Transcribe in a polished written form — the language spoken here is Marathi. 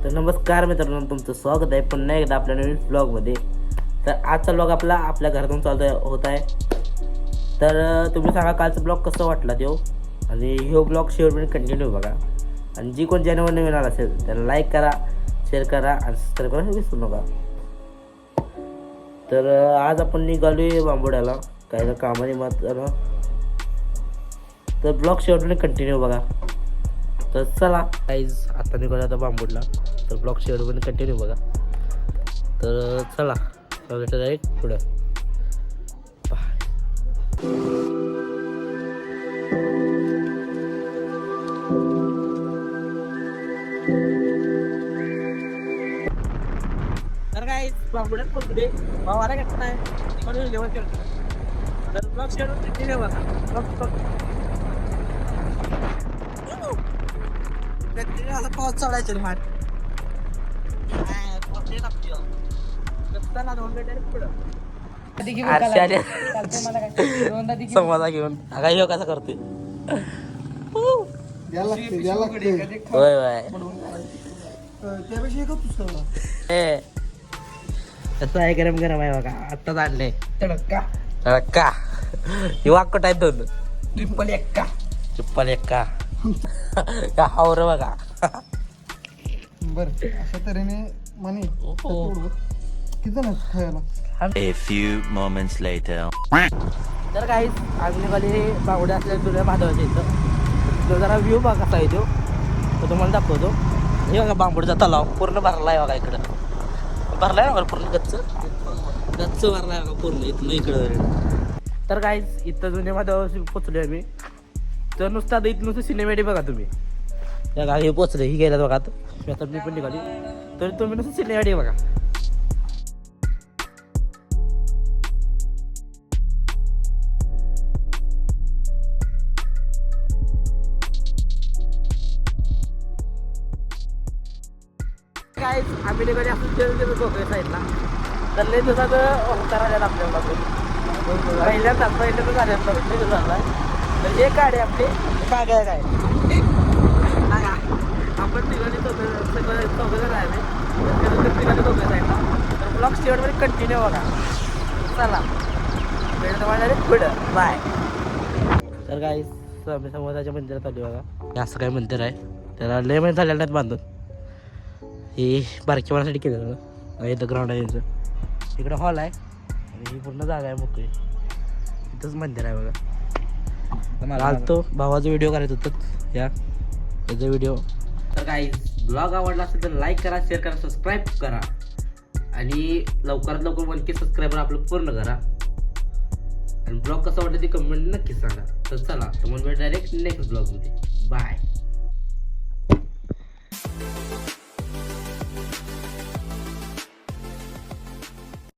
तर नमस्कार मित्रांनो, तुमचं स्वागत आहे पुन्हा एकदा आपल्या नवीन ब्लॉगमध्ये. तर आजचा ब्लॉग आपल्या घरातून होत आहे. तर तुम्ही सांगा कालचा ब्लॉग कसं वाटला तो, आणि ह्यो ब्लॉग शेवटपर्यंत कंटिन्यू बघा. आणि जी कोण चॅनलवर नवीन आला असेल त्याला लाईक करा, शेअर करा आणि सबस्क्राईब करायला विसरू नका. तर आज आपण निघालोय बांबोड्याला काय कामाने मात्र. तर ब्लॉग शेवटपर्यंत कंटिन्यू बघा. तर चला गाईज, आता निघालो आता बांबोडला. तर ब्लॉग शेवटपर्यंत कंटिन्यू बघा. तर चला डायरेक्ट पुढं. तर गाईज बांबोड्यात पोहोचले. भावाला घेतला नाही जेवण केलं. तर ब्लॉग शेवट कंटिन्यू बघा. पाऊस चढायचं रे माठ. संवादा घेऊन ह्यो कसा करतोय. होय होय कसं आहे, गरम गरम आहे बघा. आत्ताच आणलंय तडका. ही वाक्क टाईप दोन ट्रिपल एक्का का हावर बघा. बरं, अशा तऱ्हेने म्हणे किती जण खायला. A few moments later. तर काहीच आज निघाली बावड्या असलेल्या जुन्या महादेवाच्या इथं. तर जरा व्ह्यू बघा कसा आहे तो तुम्हाला दाखवतो. हे बघा बांबोडचा तलाव पूर्ण भरला आहे बघा. इकडं भरला आहे बघा पूर्ण गच्च भरला आहे बघा पूर्ण इथनं इकडं. तर काहीच इथं जुन्या महादेवाशी पोचलो आम्ही. तर नुसतं आता इथं नुसतं सिनेमॅटिक बघा तुम्ही. त्या गाडी पोचले ही गेल्यात बघा. आता मी पण निघाली. तर तुम्ही नुसतं सिनेमॅटिक बघा. काय आम्ही निघाली असं तेल डोक्या साईडला. तर लय दिवसात करायला आपल्याला पहिल्यांदा झाला. तर हे गाडी आपली काय आपण निघाली चौघं आहे निघाली डोक्या साईडला. तर ब्लॉग शेवटमध्ये कंटिन्यू बघा. चला भेट तुम्हाला पुढं बाय. तर काय स्वामी समर्थाच्या मंदिरात आली बघा. हे असं काय मंदिर आहे. त्याला लय महिने झालेलं नाहीत बांधून. हे बारक्या माणसाठी केलं ना. इथं ग्राउंड आहे यांचं. इकडं हॉल आहे आणि ही पूर्ण जागा आहे मोकळी. इथंच मंदिर आहे बघा. आलतो भावाचा व्हिडिओ करायचं होतं याचा व्हिडिओ. तर काही ब्लॉग आवडला असेल तर लाईक करा, शेअर करा, सबस्क्राईब करा आणि लवकरात लवकर 1K सबस्क्रायबर आपलं पूर्ण करा. आणि ब्लॉग कसं वाटतं ते कमेंट नक्कीच सांगा. तर चला तुम्हाला डायरेक्ट नेक्स्ट ब्लॉगमध्ये बाय.